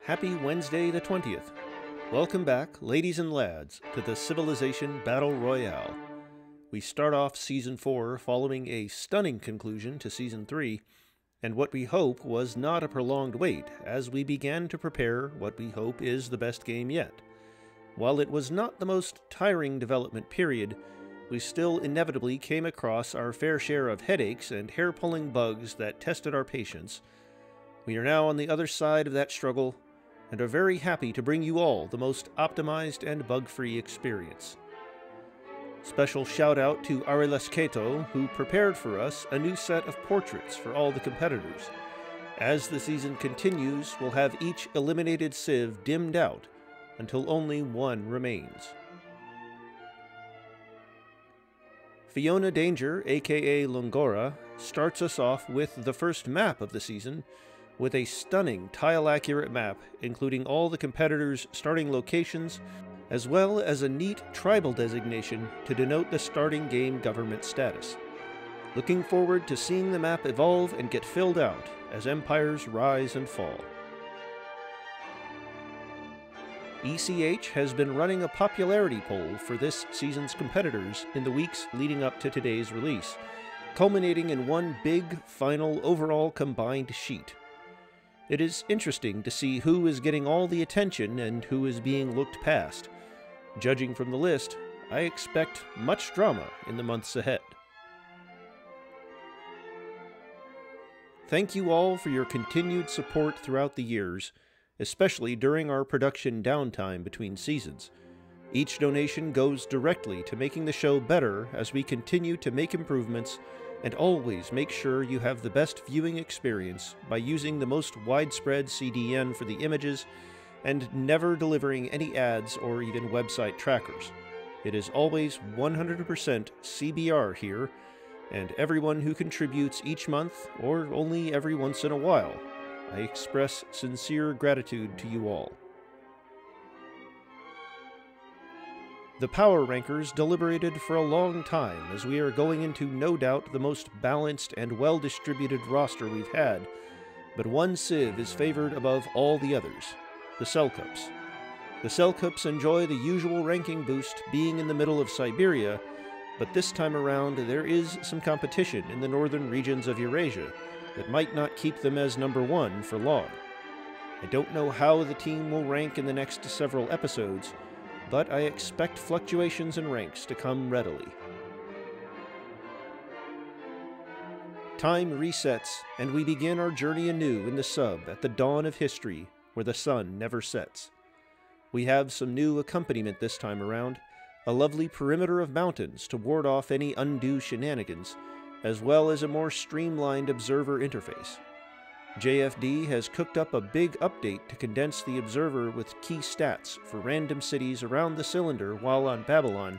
Happy Wednesday the 20th. Welcome back, ladies and lads, to the Civilization Battle Royale. We start off Season 4 following a stunning conclusion to Season 3, and what we hope was not a prolonged wait as we began to prepare what we hope is the best game yet. While it was not the most tiring development period, we still inevitably came across our fair share of headaches and hair-pulling bugs that tested our patience. We are now on the other side of that struggle, and are very happy to bring you all the most optimized and bug-free experience. Special shout out to Arelesketo, who prepared for us a new set of portraits for all the competitors. As the season continues, we'll have each eliminated civ dimmed out until only one remains. Fiona Danger, aka Lungora, starts us off with the first map of the season, with a stunning tile-accurate map including all the competitors' starting locations, as well as a neat tribal designation to denote the starting game government status. Looking forward to seeing the map evolve and get filled out as empires rise and fall. ECH has been running a popularity poll for this season's competitors in the weeks leading up to today's release, culminating in one big, final, overall combined sheet. It is interesting to see who is getting all the attention and who is being looked past. Judging from the list, I expect much drama in the months ahead. Thank you all for your continued support throughout the years, especially during our production downtime between seasons. Each donation goes directly to making the show better as we continue to make improvements and always make sure you have the best viewing experience by using the most widespread CDN for the images and never delivering any ads or even website trackers. It is always 100% CBR here, and everyone who contributes each month or only every once in a while, I express sincere gratitude to you all. The power rankers deliberated for a long time as we are going into no doubt the most balanced and well-distributed roster we've had, but one civ is favored above all the others, the Selkups. The Selkups enjoy the usual ranking boost being in the middle of Siberia, but this time around there is some competition in the northern regions of Eurasia that might not keep them as number one for long. I don't know how the team will rank in the next several episodes, but I expect fluctuations in ranks to come readily. Time resets, and we begin our journey anew in the sub at the dawn of history, where the sun never sets. We have some new accompaniment this time around, a lovely perimeter of mountains to ward off any undue shenanigans, as well as a more streamlined observer interface. JFD has cooked up a big update to condense the observer with key stats for random cities around the cylinder while on Babylon,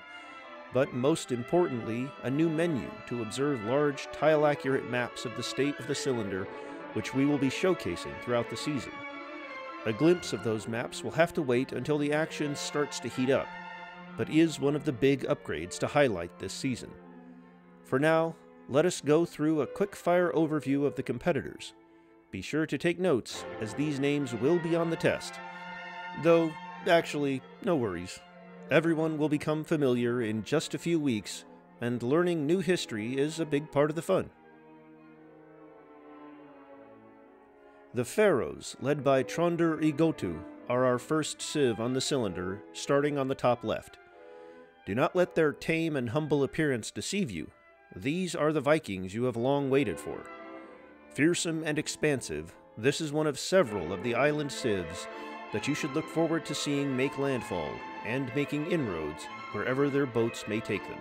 but most importantly, a new menu to observe large tile-accurate maps of the state of the cylinder, which we will be showcasing throughout the season. A glimpse of those maps will have to wait until the action starts to heat up, but is one of the big upgrades to highlight this season. For now, let us go through a quick-fire overview of the competitors. Be sure to take notes, as these names will be on the test. Though, actually, no worries. Everyone will become familiar in just a few weeks, and learning new history is a big part of the fun. The Pharaohs, led by Trondur Igotu, are our first civ on the cylinder, starting on the top left. Do not let their tame and humble appearance deceive you. These are the Vikings you have long waited for. Fearsome and expansive, this is one of several of the island civs that you should look forward to seeing make landfall and making inroads wherever their boats may take them.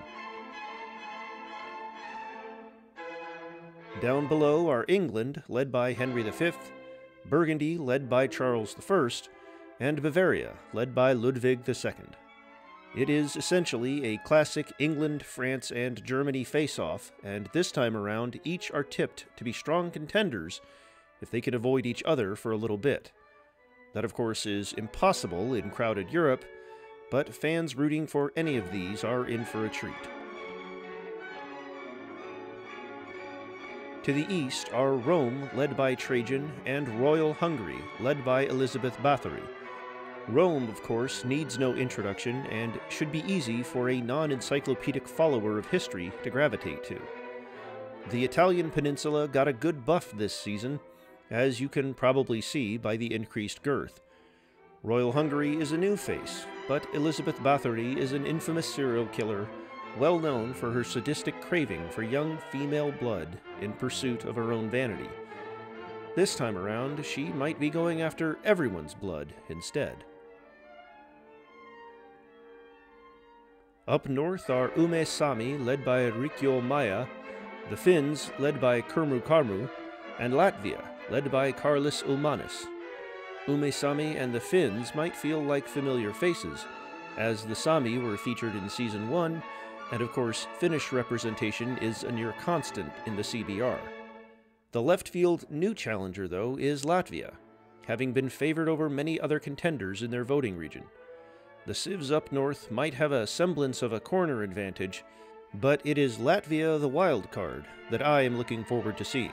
Down below are England, led by Henry V, Burgundy, led by Charles I, and Bavaria, led by Ludwig II. It is essentially a classic England, France, and Germany face-off, and this time around each are tipped to be strong contenders if they can avoid each other for a little bit. That of course is impossible in crowded Europe, but fans rooting for any of these are in for a treat. To the east are Rome, led by Trajan, and Royal Hungary, led by Elizabeth Bathory. Rome, of course, needs no introduction and should be easy for a non-encyclopedic follower of history to gravitate to. The Italian peninsula got a good buff this season, as you can probably see by the increased girth. Royal Hungary is a new face, but Elizabeth Bathory is an infamous serial killer, well known for her sadistic craving for young female blood in pursuit of her own vanity. This time around, she might be going after everyone's blood instead. Up north are Ume Sami, led by Rikyo Maya, the Finns, led by Kurmu Karmu, and Latvia, led by Karlis Ulmanis. Ume Sami and the Finns might feel like familiar faces, as the Sami were featured in Season 1, and of course Finnish representation is a near constant in the CBR. The left-field new challenger, though, is Latvia, having been favored over many other contenders in their voting region. The civs up north might have a semblance of a corner advantage, but it is Latvia the wild card that I am looking forward to seeing.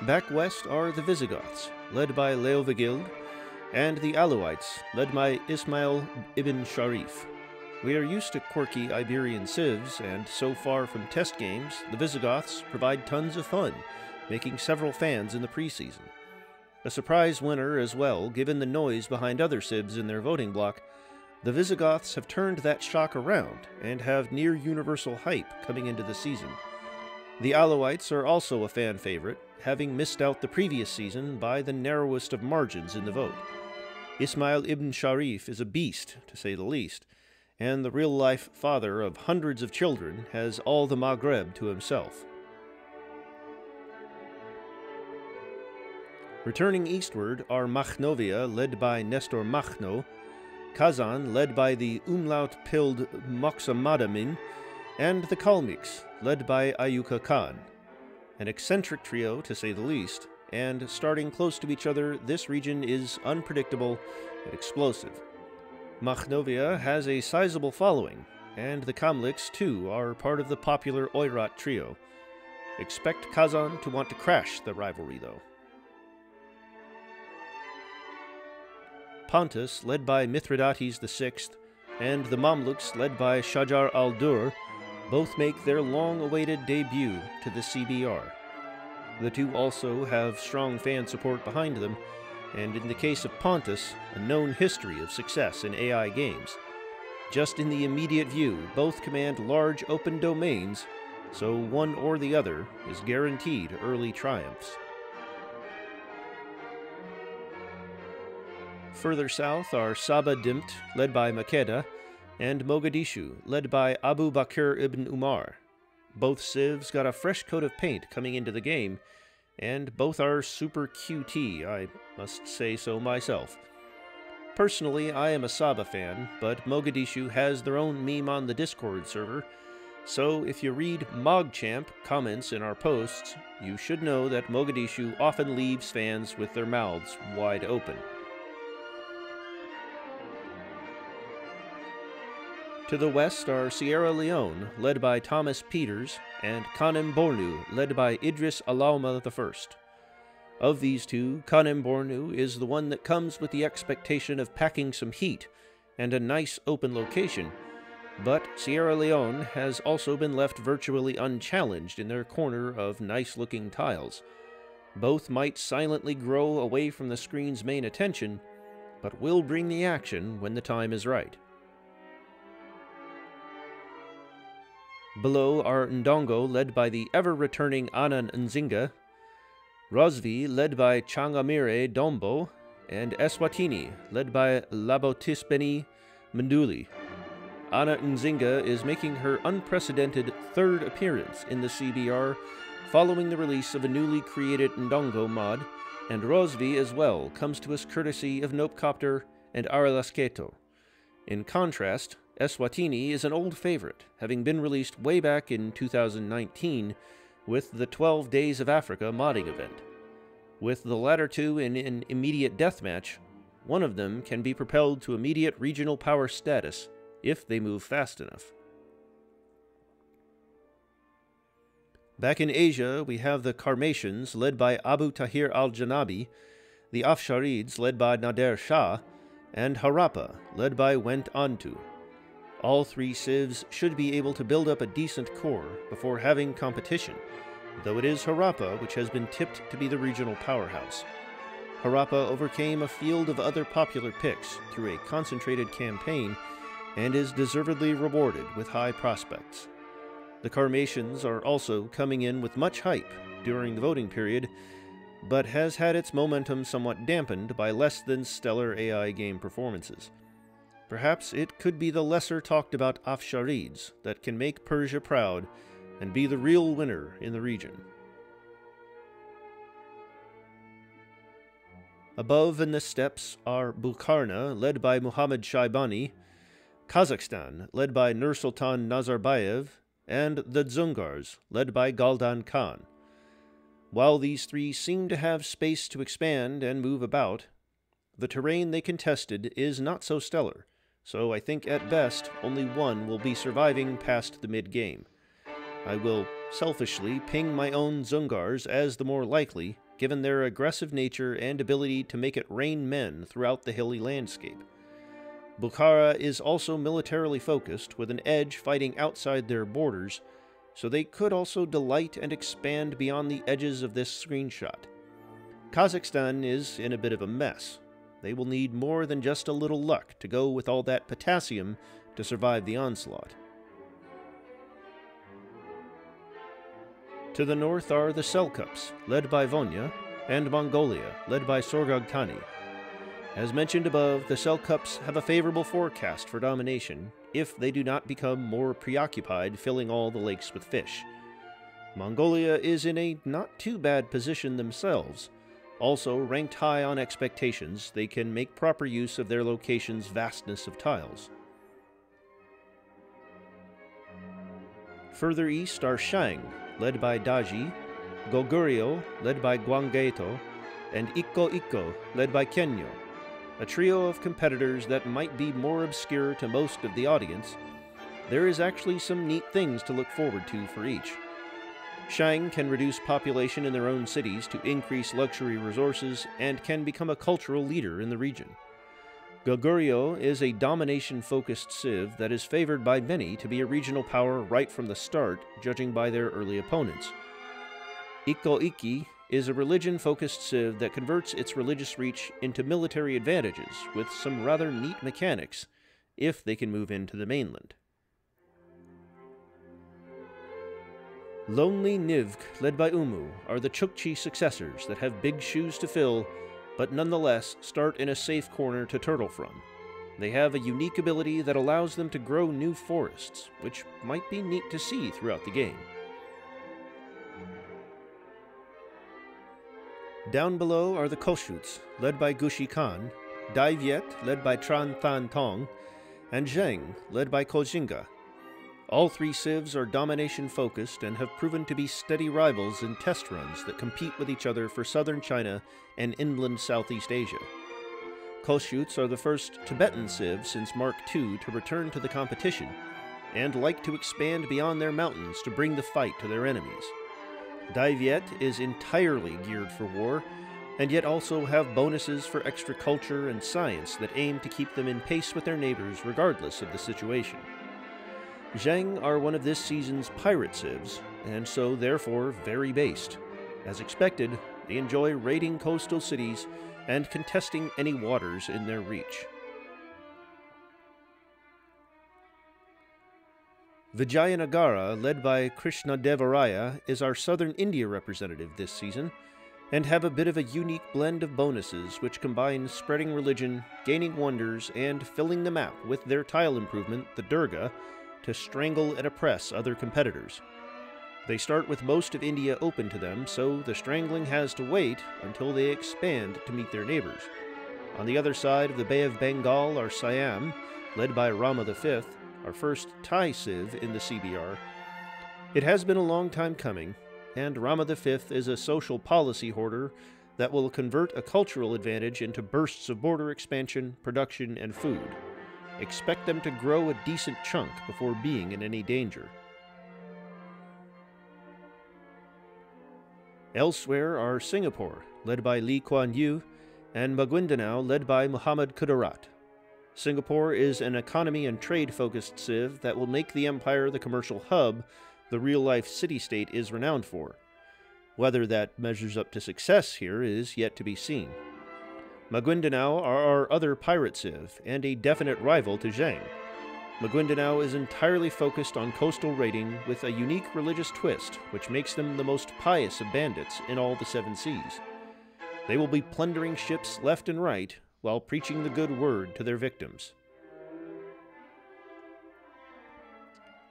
Back west are the Visigoths, led by Leovigild, and the Alauites, led by Ismail ibn Sharif. We are used to quirky Iberian civs, and so far from test games, the Visigoths provide tons of fun, making several fans in the preseason. A surprise winner as well, given the noise behind other civs in their voting block, the Visigoths have turned that shock around and have near-universal hype coming into the season. The Alauites are also a fan favorite, having missed out the previous season by the narrowest of margins in the vote. Ismail ibn Sharif is a beast, to say the least, and the real-life father of hundreds of children has all the Maghreb to himself. Returning eastward are Machnovia, led by Nestor Machno, Kazan, led by the umlaut-pilled Moxamadamin, and the Kalmyks, led by Ayuka Khan. An eccentric trio, to say the least, and starting close to each other, this region is unpredictable and explosive. Machnovia has a sizable following, and the Kamliks, too, are part of the popular Oirat trio. Expect Kazan to want to crash the rivalry, though. Pontus, led by Mithridates VI, and the Mamluks, led by Shajar al-Dur, both make their long-awaited debut to the CBR. The two also have strong fan support behind them, and in the case of Pontus, a known history of success in AI games. Just in the immediate view, both command large open domains, so one or the other is guaranteed early triumphs. Further south are Saba Dimt, led by Makeda, and Mogadishu, led by Abu Bakr ibn Umar. Both civs got a fresh coat of paint coming into the game, and both are super QT, I must say so myself. Personally, I am a Saba fan, but Mogadishu has their own meme on the Discord server, so if you read MogChamp comments in our posts, you should know that Mogadishu often leaves fans with their mouths wide open. To the west are Sierra Leone, led by Thomas Peters, and Kanem Bornu, led by Idris Alauma I. Of these two, Kanem Bornu is the one that comes with the expectation of packing some heat and a nice open location, but Sierra Leone has also been left virtually unchallenged in their corner of nice-looking tiles. Both might silently grow away from the screen's main attention, but will bring the action when the time is right. Below are Ndongo, led by the ever-returning Anan Nzinga, Rosvi, led by Changamire Dombo, and Eswatini, led by Labotispeni Mnduli. Ana Nzinga is making her unprecedented third appearance in the CBR following the release of a newly created Ndongo mod, and Rosvi as well comes to us courtesy of Nopecopter and Aralasketo. In contrast, Eswatini is an old favorite, having been released way back in 2019 with the 12 Days of Africa modding event. With the latter two in an immediate deathmatch, one of them can be propelled to immediate regional power status if they move fast enough. Back in Asia, we have the Karmatians, led by Abu Tahir al-Janabi, the Afsharids, led by Nader Shah, and Harappa, led by Went Antu. All three civs should be able to build up a decent core before having competition, though it is Harappa which has been tipped to be the regional powerhouse. Harappa overcame a field of other popular picks through a concentrated campaign and is deservedly rewarded with high prospects. The Karmatians are also coming in with much hype during the voting period, but has had its momentum somewhat dampened by less than stellar AI game performances. Perhaps it could be the lesser talked about Afsharids that can make Persia proud and be the real winner in the region. Above in the steppes are Bukharna, led by Muhammad Shaibani, Kazakhstan, led by Nursultan Nazarbayev, and the Dzungars, led by Galdan Khan. While these three seem to have space to expand and move about, the terrain they contested is not so stellar, so I think at best only one will be surviving past the mid-game. I will selfishly ping my own Dzungars as the more likely, given their aggressive nature and ability to make it rain men throughout the hilly landscape. Bukhara is also militarily focused, with an edge fighting outside their borders, so they could also delight and expand beyond the edges of this screenshot. Kazakhstan is in a bit of a mess. They will need more than just a little luck to go with all that potassium to survive the onslaught. To the north are the Selkups, led by Vonya, and Mongolia, led by Sorghag Khani. As mentioned above, the Selkups have a favorable forecast for domination if they do not become more preoccupied filling all the lakes with fish. Mongolia is in a not too bad position themselves. Also ranked high on expectations, they can make proper use of their location's vastness of tiles. Further east are Shang, led by Daji, Goguryeo, led by Gwanggaeto, and Ikko, led by Kenyo, a trio of competitors that might be more obscure to most of the audience. There is actually some neat things to look forward to for each. Shang can reduce population in their own cities to increase luxury resources and can become a cultural leader in the region. Goguryeo is a domination-focused civ that is favored by many to be a regional power right from the start, judging by their early opponents. Ikko is a religion-focused civ that converts its religious reach into military advantages with some rather neat mechanics, if they can move into the mainland. Lonely Nivk, led by Umu, are the Chukchi successors that have big shoes to fill, but nonetheless start in a safe corner to turtle from. They have a unique ability that allows them to grow new forests, which might be neat to see throughout the game. Down below are the Koshuts, led by Gushi Khan, Dai Viet, led by Tran Than Tong, and Zheng, led by Kojinga. All three civs are domination-focused and have proven to be steady rivals in test runs that compete with each other for southern China and inland Southeast Asia. Koshuts are the first Tibetan civ since Mark II to return to the competition, and like to expand beyond their mountains to bring the fight to their enemies. Dai Viet is entirely geared for war, and yet also have bonuses for extra culture and science that aim to keep them in pace with their neighbors regardless of the situation. Zheng are one of this season's pirate civs, and so therefore very based. As expected, they enjoy raiding coastal cities and contesting any waters in their reach. Vijayanagara, led by Krishnadevaraya, is our southern India representative this season, and have a bit of a unique blend of bonuses which combine spreading religion, gaining wonders, and filling the map with their tile improvement, the Durga, to strangle and oppress other competitors. They start with most of India open to them, so the strangling has to wait until they expand to meet their neighbors. On the other side of the Bay of Bengal are Siam, led by Rama V, our first Thai civ in the CBR. It has been a long time coming, and Rama V is a social policy hoarder that will convert a cultural advantage into bursts of border expansion, production, and food. Expect them to grow a decent chunk before being in any danger. Elsewhere are Singapore, led by Lee Kuan Yew, and Maguindanao, led by Muhammad Kudarat. Singapore is an economy and trade-focused civ that will make the empire the commercial hub the real-life city-state is renowned for. Whether that measures up to success here is yet to be seen. Maguindanao are our other pirate civ, and a definite rival to Zhang. Maguindanao is entirely focused on coastal raiding with a unique religious twist, which makes them the most pious of bandits in all the Seven Seas. They will be plundering ships left and right, while preaching the good word to their victims.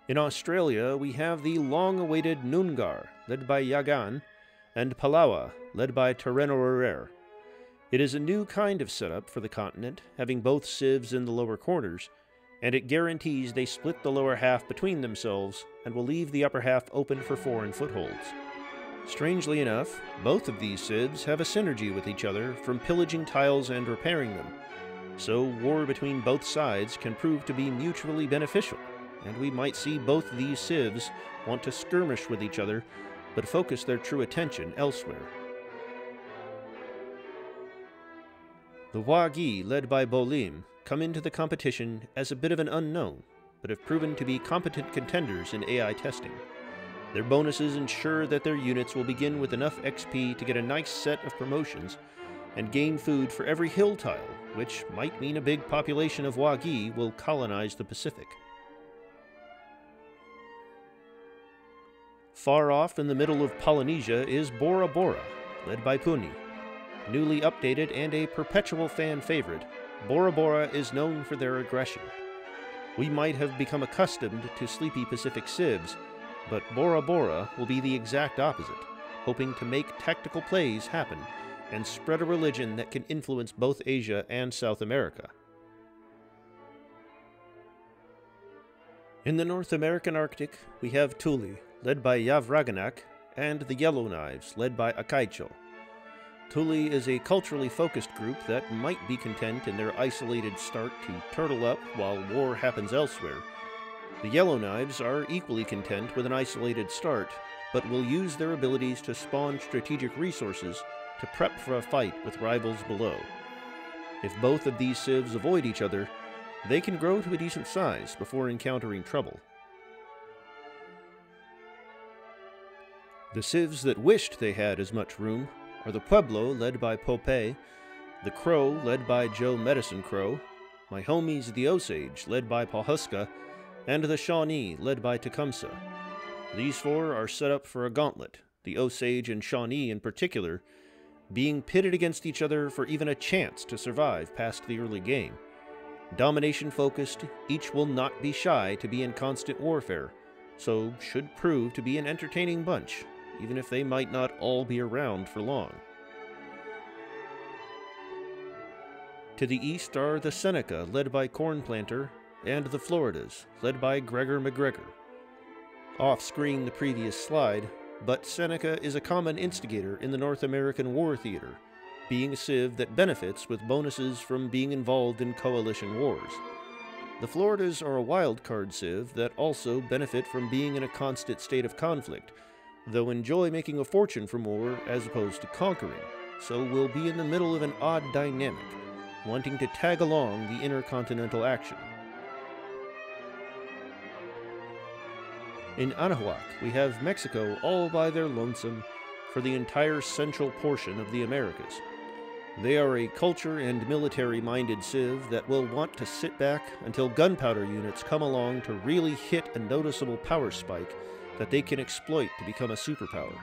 In Australia, we have the long-awaited Noongar, led by Yagan, and Palawa, led by Terrenorerer. It is a new kind of setup for the continent, having both civs in the lower corners, and it guarantees they split the lower half between themselves and will leave the upper half open for foreign footholds. Strangely enough, both of these civs have a synergy with each other from pillaging tiles and repairing them, so war between both sides can prove to be mutually beneficial, and we might see both these civs want to skirmish with each other, but focus their true attention elsewhere. The Wagi, led by Bolim, come into the competition as a bit of an unknown, but have proven to be competent contenders in AI testing. Their bonuses ensure that their units will begin with enough XP to get a nice set of promotions and gain food for every hill tile, which might mean a big population of Wagi will colonize the Pacific. Far off in the middle of Polynesia is Bora Bora, led by Puni. Newly updated and a perpetual fan favorite, Bora Bora is known for their aggression. We might have become accustomed to sleepy Pacific civs, but Bora Bora will be the exact opposite, hoping to make tactical plays happen and spread a religion that can influence both Asia and South America. In the North American Arctic, we have Tuli, led by Yavraganak, and the Yellowknives, led by Akaicho. Tuli is a culturally focused group that might be content in their isolated start to turtle up while war happens elsewhere. The Yellowknives are equally content with an isolated start, but will use their abilities to spawn strategic resources to prep for a fight with rivals below. If both of these civs avoid each other, they can grow to a decent size before encountering trouble. The civs that wished they had as much room are the Pueblo, led by Popeye, the Crow, led by Joe Medicine Crow, my homies the Osage, led by Pahuska, and the Shawnee, led by Tecumseh. These four are set up for a gauntlet, the Osage and Shawnee in particular, being pitted against each other for even a chance to survive past the early game. Domination-focused, each will not be shy to be in constant warfare, so should prove to be an entertaining bunch, even if they might not all be around for long. To the east are the Seneca, led by Cornplanter, and the Floridas, led by Gregor McGregor. Off-screen the previous slide, but Seneca is a common instigator in the North American war theater, being a civ that benefits with bonuses from being involved in coalition wars. The Floridas are a wild card civ that also benefit from being in a constant state of conflict, though enjoy making a fortune from war as opposed to conquering, so will be in the middle of an odd dynamic, wanting to tag along the intercontinental action. In Anahuac, we have Mexico all by their lonesome for the entire central portion of the Americas. They are a culture and military-minded civ that will want to sit back until gunpowder units come along to really hit a noticeable power spike that they can exploit to become a superpower.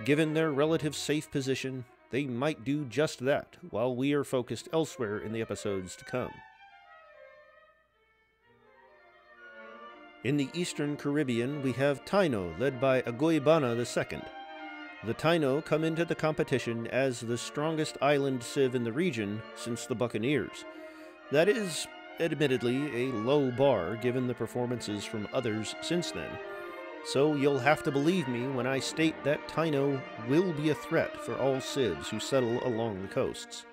Given their relative safe position, they might do just that, while we are focused elsewhere in the episodes to come. In the Eastern Caribbean, we have Taino, led by Agoybana II. The Taino come into the competition as the strongest island civ in the region since the Buccaneers. That is, admittedly, a low bar given the performances from others since then. So you'll have to believe me when I state that Taino will be a threat for all civs who settle along the coasts.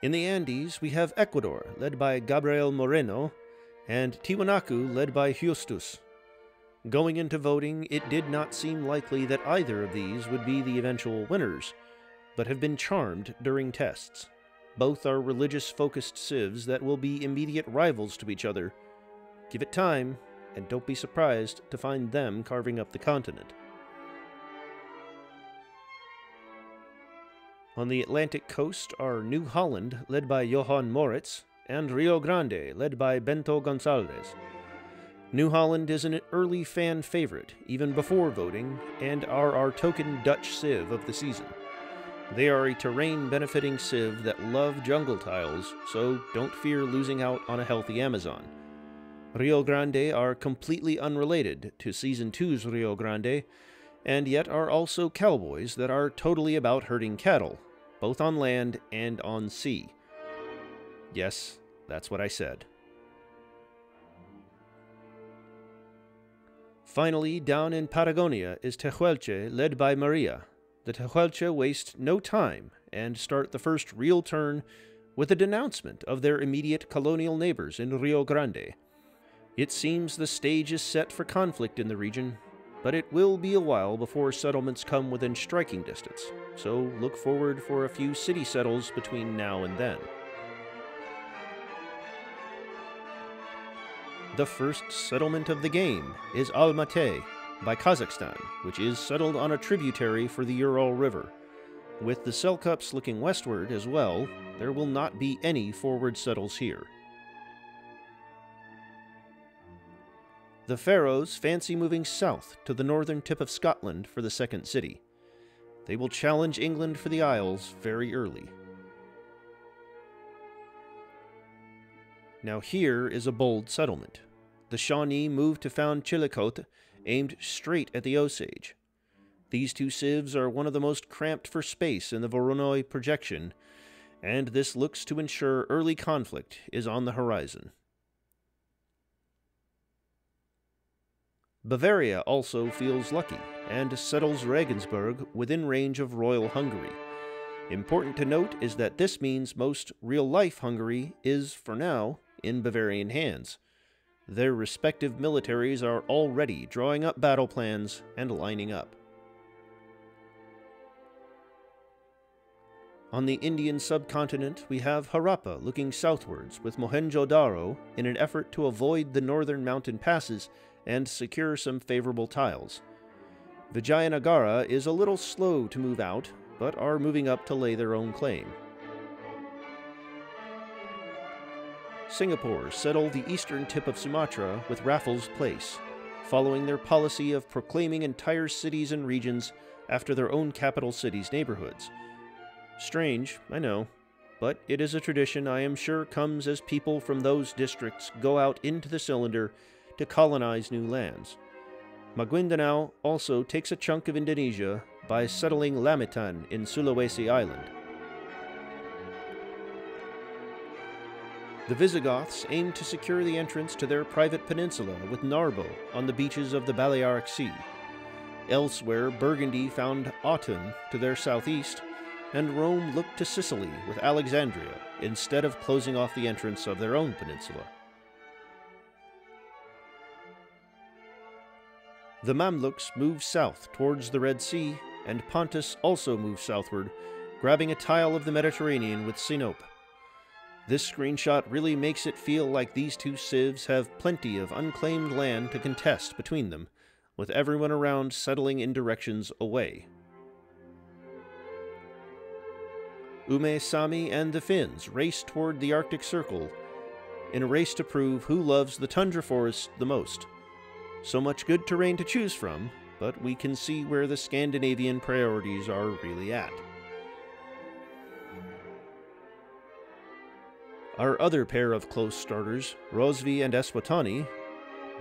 In the Andes, we have Ecuador, led by Gabriel Moreno, and Tiwanaku, led by Justus. Going into voting, it did not seem likely that either of these would be the eventual winners, but have been charmed during tests. Both are religious-focused civs that will be immediate rivals to each other. Give it time, and don't be surprised to find them carving up the continent. On the Atlantic coast are New Holland, led by Johan Moritz, and Rio Grande, led by Bento Gonçalves. New Holland is an early fan favorite, even before voting, and are our token Dutch civ of the season. They are a terrain-benefiting civ that love jungle tiles, so don't fear losing out on a healthy Amazon. Rio Grande are completely unrelated to Season 2's Rio Grande, and yet are also cowboys that are totally about herding cattle, both on land and on sea. Yes, that's what I said. Finally, down in Patagonia is Tehuelche, led by Maria. The Tehuelche waste no time and start the first real turn with a denouncement of their immediate colonial neighbors in Rio Grande. It seems the stage is set for conflict in the region, but it will be a while before settlements come within striking distance, so look forward for a few city settles between now and then. The first settlement of the game is Almaty by Kazakhstan, which is settled on a tributary for the Ural River. With the Selkups looking westward as well, there will not be any forward settles here. The Faroes fancy moving south to the northern tip of Scotland for the second city. They will challenge England for the Isles very early. Now here is a bold settlement. The Shawnee moved to found Chillicothe, aimed straight at the Osage. These two civs are one of the most cramped for space in the Voronoi projection, and this looks to ensure early conflict is on the horizon. Bavaria also feels lucky, and settles Regensburg within range of Royal Hungary. Important to note is that this means most real-life Hungary is, for now, in Bavarian hands. Their respective militaries are already drawing up battle plans and lining up. On the Indian subcontinent, we have Harappa looking southwards with Mohenjo-Daro in an effort to avoid the northern mountain passes and secure some favorable tiles. Vijayanagara is a little slow to move out, but are moving up to lay their own claim. Singapore settled the eastern tip of Sumatra with Raffles Place, following their policy of proclaiming entire cities and regions after their own capital cities' neighborhoods. Strange, I know, but it is a tradition I am sure comes as people from those districts go out into the cylinder to colonize new lands. Maguindanao also takes a chunk of Indonesia by settling Lamitan in Sulawesi Island. The Visigoths aimed to secure the entrance to their private peninsula with Narbo on the beaches of the Balearic Sea. Elsewhere, Burgundy found Autun to their southeast, and Rome looked to Sicily with Alexandria instead of closing off the entrance of their own peninsula. The Mamluks moved south towards the Red Sea, and Pontus also moved southward, grabbing a tile of the Mediterranean with Sinope. This screenshot really makes it feel like these two civs have plenty of unclaimed land to contest between them, with everyone around settling in directions away. Ume Sami and the Finns race toward the Arctic Circle in a race to prove who loves the tundra forest the most. So much good terrain to choose from, but we can see where the Scandinavian priorities are really at. Our other pair of close starters, Rosvi and Eswatani,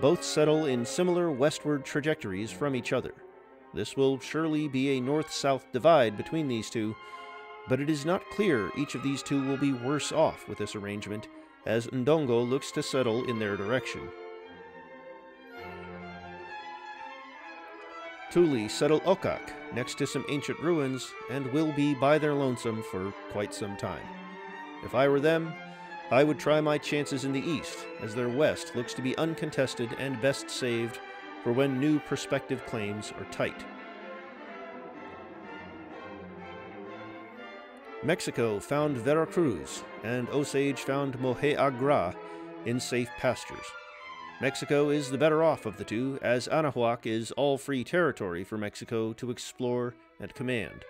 both settle in similar westward trajectories from each other. This will surely be a north-south divide between these two, but it is not clear each of these two will be worse off with this arrangement, as Ndongo looks to settle in their direction. Tuli settle Okak next to some ancient ruins, and will be by their lonesome for quite some time. If I were them, I would try my chances in the east, as their west looks to be uncontested and best saved for when new prospective claims are tight. Mexico found Veracruz, and Osage found Mohe Agra in safe pastures. Mexico is the better off of the two, as Anahuac is all free territory for Mexico to explore and command.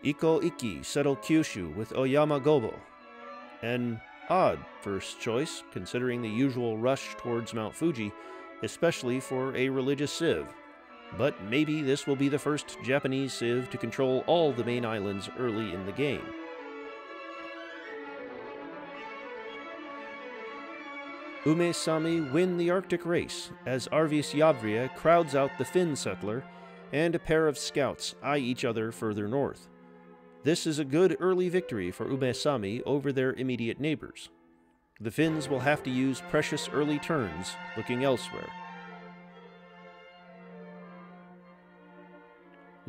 Iko Iki settled Kyushu with Oyama Gobo, an odd first choice considering the usual rush towards Mount Fuji, especially for a religious civ. But maybe this will be the first Japanese civ to control all the main islands early in the game. Ume-Sami win the Arctic race as Arvis Yavria crowds out the Finn settler, and a pair of scouts eye each other further north. This is a good early victory for Ume-Sami over their immediate neighbors. The Finns will have to use precious early turns looking elsewhere.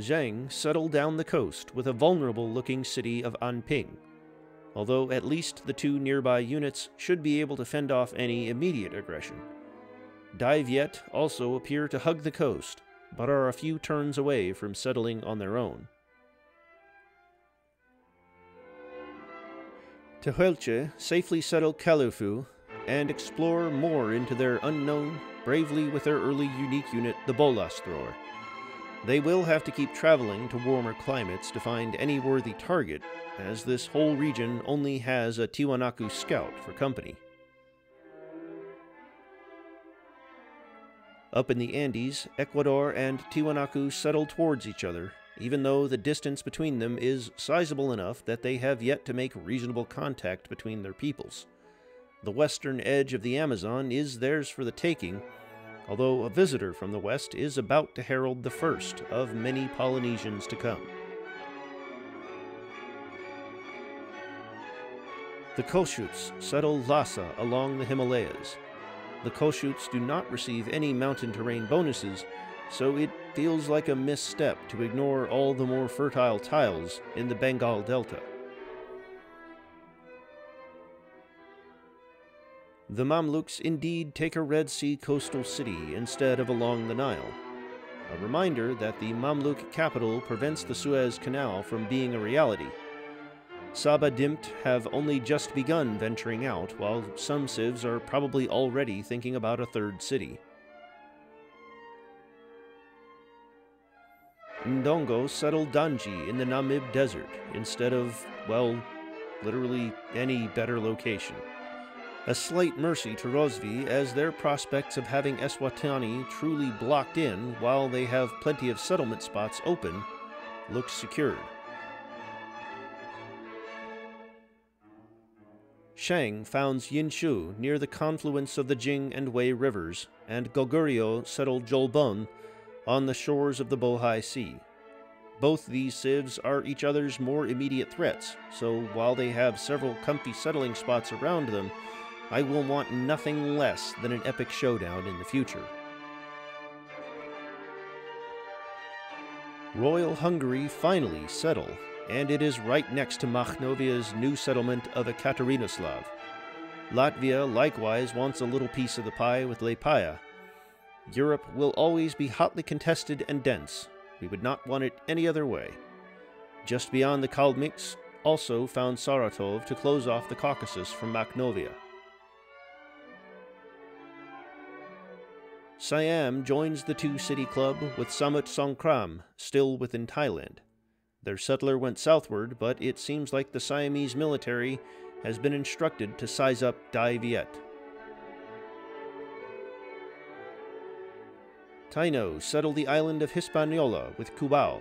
Zheng settled down the coast with a vulnerable-looking city of Anping, although at least the two nearby units should be able to fend off any immediate aggression. Dai Viet also appear to hug the coast, but are a few turns away from settling on their own. Tehuelche safely settle Kalufu and explore more into their unknown, bravely with their early unique unit, the Bolas Thrower. They will have to keep traveling to warmer climates to find any worthy target, as this whole region only has a Tiwanaku scout for company. Up in the Andes, Ecuador and Tiwanaku settle towards each other, even though the distance between them is sizable enough that they have yet to make reasonable contact between their peoples. The western edge of the Amazon is theirs for the taking, although a visitor from the west is about to herald the first of many Polynesians to come. The Kossuths settle Lhasa along the Himalayas. The Kossuths do not receive any mountain terrain bonuses, so it feels like a misstep to ignore all the more fertile tiles in the Bengal Delta. The Mamluks indeed take a Red Sea coastal city instead of along the Nile, a reminder that the Mamluk capital prevents the Suez Canal from being a reality. Saba Dimt have only just begun venturing out, while some civs are probably already thinking about a third city. Ndongo settled Danji in the Namib Desert instead of, well, literally any better location. A slight mercy to Rosvi, as their prospects of having Eswatini truly blocked in while they have plenty of settlement spots open looks secured. Shang founds Yinshu near the confluence of the Jing and Wei rivers, and Goguryeo settled Jolbon on the shores of the Bohai Sea. Both these civs are each other's more immediate threats, so while they have several comfy settling spots around them, I will want nothing less than an epic showdown in the future. Royal Hungary finally settle, and it is right next to Makhnovia's new settlement of Ekaterinoslav. Latvia likewise wants a little piece of the pie with Liepaja. Europe will always be hotly contested and dense. We would not want it any other way. Just beyond the Kalmyks also found Saratov to close off the Caucasus from Makhnovia. Siam joins the two-city club with Samut Songkram still within Thailand. Their settler went southward, but it seems like the Siamese military has been instructed to size up Dai Viet. Taino settle the island of Hispaniola with Cubao.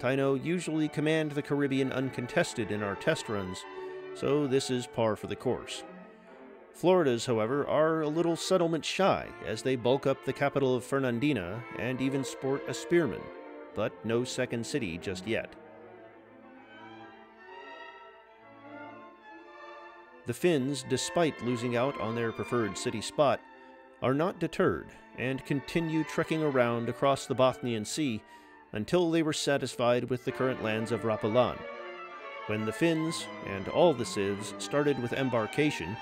Taino usually command the Caribbean uncontested in our test runs, so this is par for the course. Floridas, however, are a little settlement shy as they bulk up the capital of Fernandina and even sport a spearman, but no second city just yet. The Finns, despite losing out on their preferred city spot, are not deterred and continue trekking around across the Bothnian Sea until they were satisfied with the current lands of Rapalan. When the Finns, and all the civs, started with embarkation,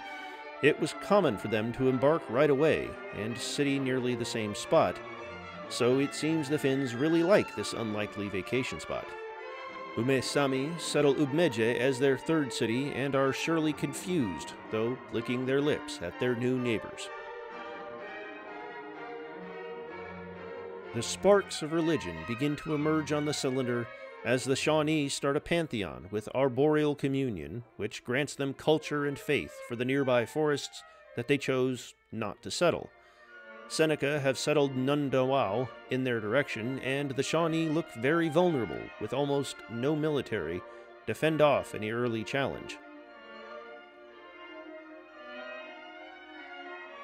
It was common for them to embark right away, and city nearly the same spot, so it seems the Finns really like this unlikely vacation spot. Ume-Sami settle Ubmeje as their third city and are surely confused, though licking their lips at their new neighbors. The sparks of religion begin to emerge on the cylinder as the Shawnee start a pantheon with arboreal communion, which grants them culture and faith for the nearby forests that they chose not to settle. Seneca have settled Nundawao in their direction, and the Shawnee look very vulnerable, with almost no military to fend off any early challenge.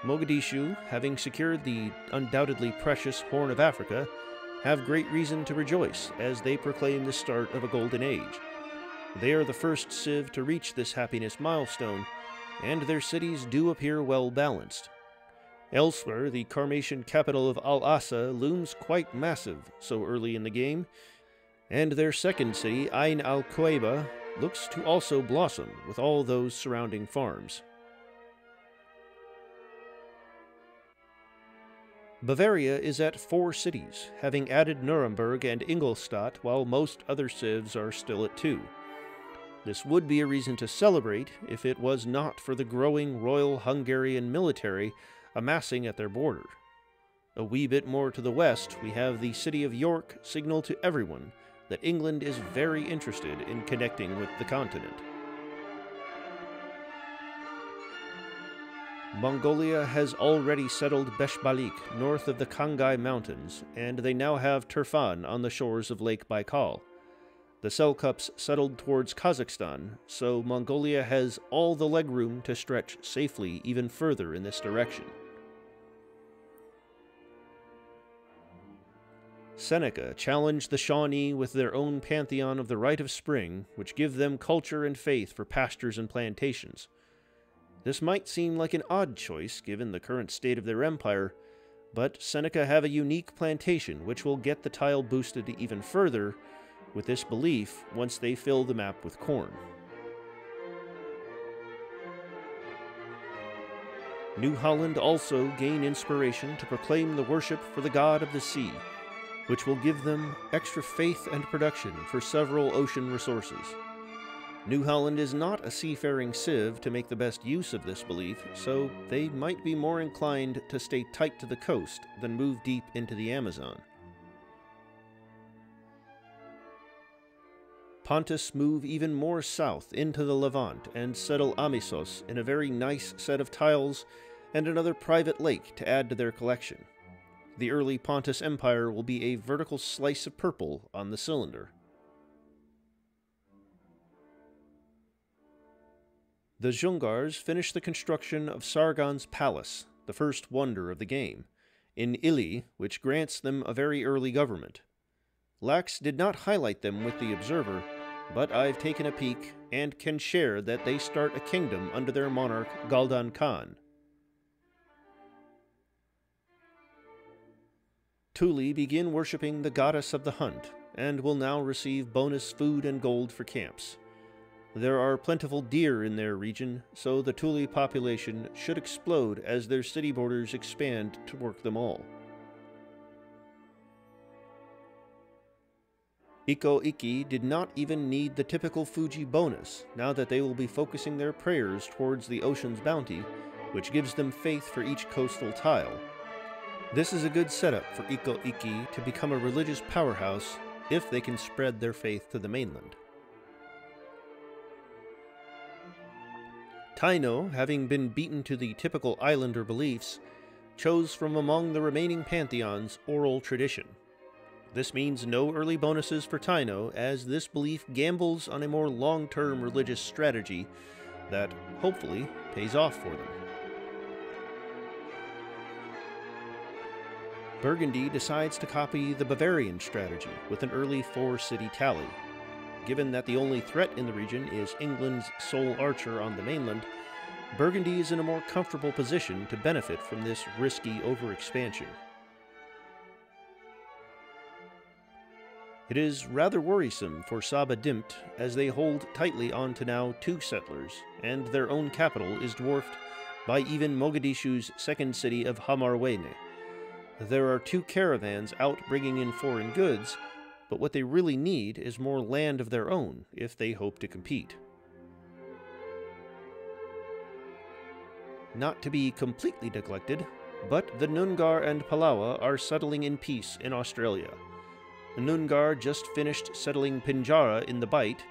Mogadishu, having secured the undoubtedly precious Horn of Africa, have great reason to rejoice as they proclaim the start of a golden age. They are the first civ to reach this happiness milestone, and their cities do appear well balanced. Elsewhere, the Carmatian capital of Al-Asa looms quite massive so early in the game, and their second city, Ain al-Queba, looks to also blossom with all those surrounding farms. Bavaria is at 4 cities, having added Nuremberg and Ingolstadt, while most other civs are still at 2. This would be a reason to celebrate if it was not for the growing Royal Hungarian military amassing at their border. A wee bit more to the west, we have the city of York signal to everyone that England is very interested in connecting with the continent. Mongolia has already settled Beshbalik north of the Khangai Mountains, and they now have Turfan on the shores of Lake Baikal. The Selkups settled towards Kazakhstan, so Mongolia has all the legroom to stretch safely even further in this direction. Seneca challenged the Shawnee with their own pantheon of the rite of spring, which give them culture and faith for pastures and plantations. This might seem like an odd choice given the current state of their empire, but Seneca have a unique plantation which will get the tile boosted even further with this belief once they fill the map with corn. New Holland also gain inspiration to proclaim the worship for the god of the sea, which will give them extra faith and production for several ocean resources. New Holland is not a seafaring civ to make the best use of this belief, so they might be more inclined to stay tight to the coast than move deep into the Amazon. Pontus move even more south into the Levant and settle Amisos in a very nice set of tiles and another private lake to add to their collection. The early Pontus Empire will be a vertical slice of purple on the cylinder. The Dzungars finish the construction of Sargon's palace, the first wonder of the game, in Ili, which grants them a very early government. Lax did not highlight them with the Observer, but I've taken a peek and can share that they start a kingdom under their monarch Galdan Khan. Thuli begin worshipping the goddess of the hunt, and will now receive bonus food and gold for camps. There are plentiful deer in their region, so the Thuli population should explode as their city borders expand to work them all. Iko-Iki did not even need the typical Fuji bonus, now that they will be focusing their prayers towards the ocean's bounty, which gives them faith for each coastal tile. This is a good setup for Iko-Iki to become a religious powerhouse if they can spread their faith to the mainland. Taino, having been beaten to the typical islander beliefs, chose from among the remaining pantheons oral tradition. This means no early bonuses for Taino, as this belief gambles on a more long-term religious strategy that, hopefully, pays off for them. Burgundy decides to copy the Bavarian strategy with an early 4-city tally. Given that the only threat in the region is England's sole archer on the mainland, Burgundy is in a more comfortable position to benefit from this risky overexpansion. It is rather worrisome for Saba Dimt as they hold tightly on to now 2 settlers, and their own capital is dwarfed by even Mogadishu's second city of Hamarweyne. There are 2 caravans out bringing in foreign goods, but what they really need is more land of their own if they hope to compete. Not to be completely neglected, but the Noongar and Palawa are settling in peace in Australia. The Noongar just finished settling Pinjarra in the Bight,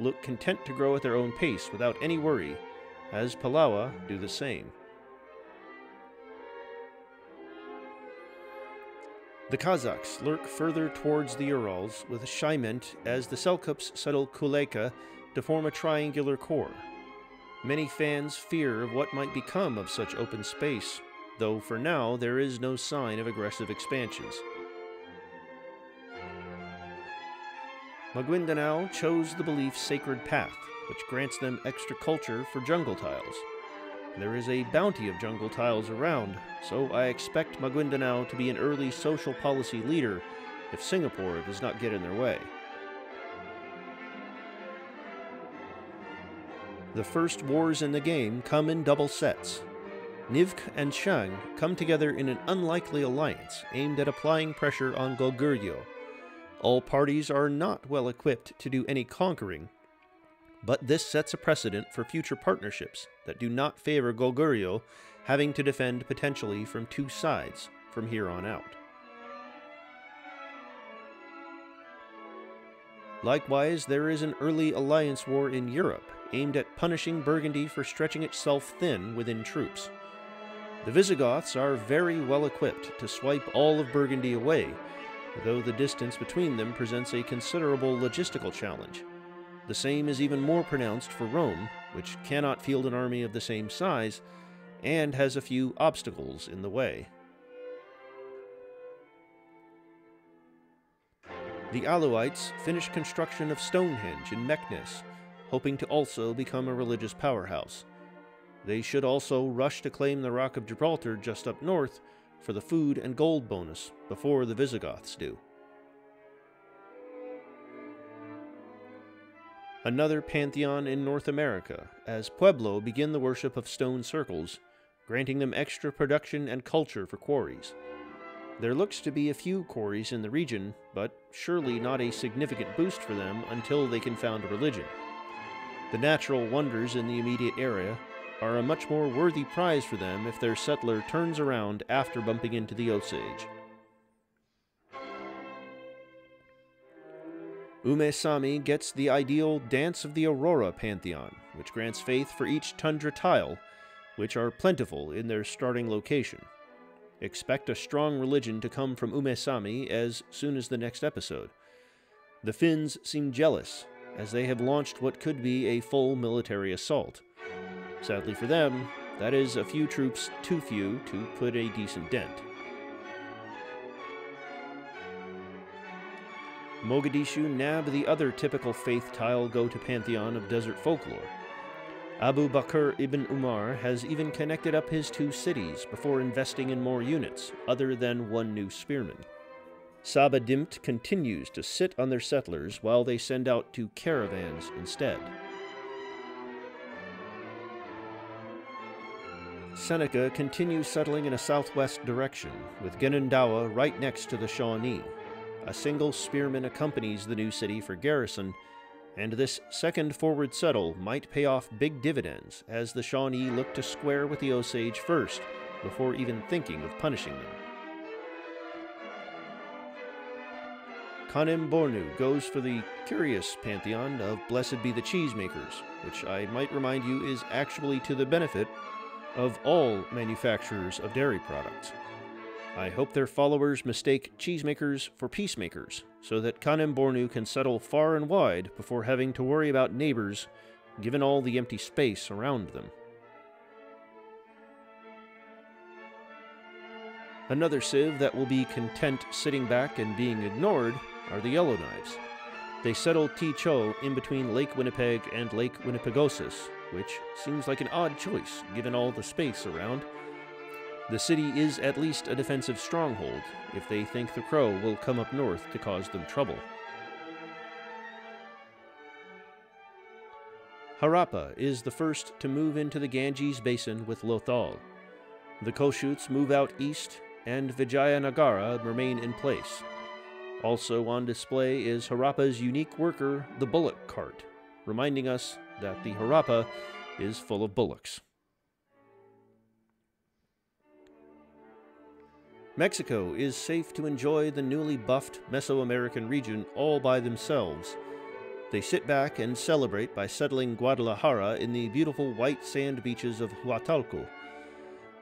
look content to grow at their own pace without any worry, as Palawa do the same. The Kazakhs lurk further towards the Urals with Shaiment as the Selkups settle Kuleka to form a triangular core. Many fans fear of what might become of such open space, though for now there is no sign of aggressive expansions. Maguindanao chose the belief's sacred path, which grants them extra culture for jungle tiles. There is a bounty of jungle tiles around, so I expect Maguindanao to be an early social policy leader if Singapore does not get in their way. The first wars in the game come in double sets. Nivk and Shang come together in an unlikely alliance aimed at applying pressure on Goguryeo. All parties are not well equipped to do any conquering, but this sets a precedent for future partnerships that do not favor Goguryeo having to defend potentially from 2 sides from here on out. Likewise, there is an early alliance war in Europe aimed at punishing Burgundy for stretching itself thin within troops. The Visigoths are very well equipped to swipe all of Burgundy away, though the distance between them presents a considerable logistical challenge. The same is even more pronounced for Rome, which cannot field an army of the same size, and has a few obstacles in the way. The Alauites finished construction of Stonehenge in Meknes, hoping to also become a religious powerhouse. They should also rush to claim the Rock of Gibraltar just up north for the food and gold bonus before the Visigoths do. Another pantheon in North America, as Pueblo begin the worship of stone circles, granting them extra production and culture for quarries. There looks to be a few quarries in the region, but surely not a significant boost for them until they can found a religion. The natural wonders in the immediate area are a much more worthy prize for them if their settler turns around after bumping into the Osage. Ume-Sami gets the ideal Dance of the Aurora pantheon, which grants faith for each tundra tile, which are plentiful in their starting location. Expect a strong religion to come from Ume-Sami as soon as the next episode. The Finns seem jealous, as they have launched what could be a full military assault. Sadly for them, that is a few troops too few to put a decent dent. Mogadishu nab the other typical faith tile go-to pantheon of desert folklore. Abu Bakr ibn Umar has even connected up his 2 cities before investing in more units, other than 1 new spearman. Saba Dimt continues to sit on their settlers while they send out 2 caravans instead. Seneca continues settling in a southwest direction, with Genundawa right next to the Shawnee. A single spearman accompanies the new city for garrison, and this second forward settle might pay off big dividends as the Shawnee look to square with the Osage first, before even thinking of punishing them. Kanem Bornu goes for the curious pantheon of Blessed be the Cheesemakers, which I might remind you is actually to the benefit of all manufacturers of dairy products. I hope their followers mistake cheesemakers for peacemakers, so that Kanem Bornu can settle far and wide before having to worry about neighbors, given all the empty space around them. Another civ that will be content sitting back and being ignored are the Yellowknives. They settle Ti-Cho in between Lake Winnipeg and Lake Winnipegosis, which seems like an odd choice given all the space around. The city is at least a defensive stronghold if they think the Crow will come up north to cause them trouble. Harappa is the first to move into the Ganges basin with Lothal. The Kossuths move out east, and Vijayanagara remain in place. Also on display is Harappa's unique worker, the bullock cart, reminding us that the Harappa is full of bullocks. Mexico is safe to enjoy the newly buffed Mesoamerican region all by themselves. They sit back and celebrate by settling Guadalajara in the beautiful white sand beaches of Huatulco.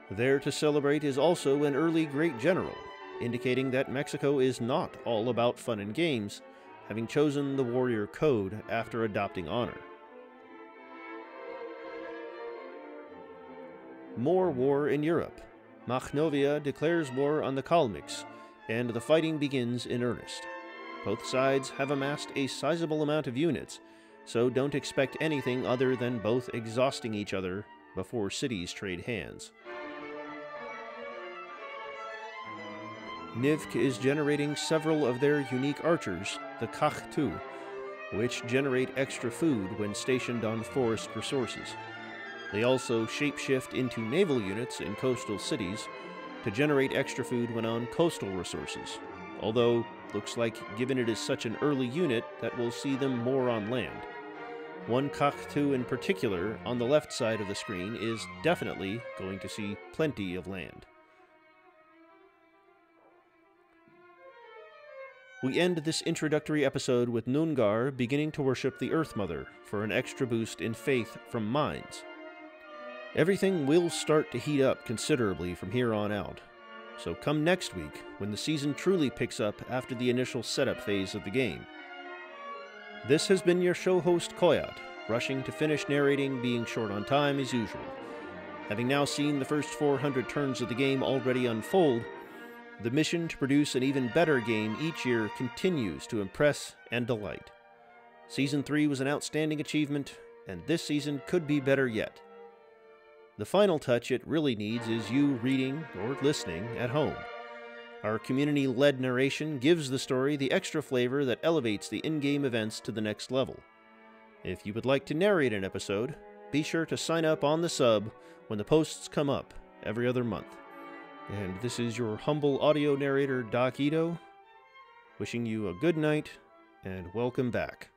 There to celebrate is also an early great general, indicating that Mexico is not all about fun and games, having chosen the warrior code after adopting honor. More war in Europe. Makhnovia declares war on the Kalmyks, and the fighting begins in earnest. Both sides have amassed a sizable amount of units, so don't expect anything other than both exhausting each other before cities trade hands. Nivk is generating several of their unique archers, the Kakhtu, which generate extra food when stationed on forest resources. They also shapeshift into naval units in coastal cities to generate extra food when on coastal resources, although looks like given it is such an early unit that we'll see them more on land. One Kakhtu in particular on the left side of the screen is definitely going to see plenty of land. We end this introductory episode with Nungar beginning to worship the Earth Mother for an extra boost in faith from mines. Everything will start to heat up considerably from here on out, so come next week when the season truly picks up after the initial setup phase of the game. This has been your show host Koyat, rushing to finish narrating, being short on time as usual. Having now seen the first 400 turns of the game already unfold, the mission to produce an even better game each year continues to impress and delight. Season 3 was an outstanding achievement, and this season could be better yet. The final touch it really needs is you reading or listening at home. Our community-led narration gives the story the extra flavor that elevates the in-game events to the next level. If you would like to narrate an episode, be sure to sign up on the sub when the posts come up every other month. And this is your humble audio narrator, Doc Ito, wishing you a good night and welcome back.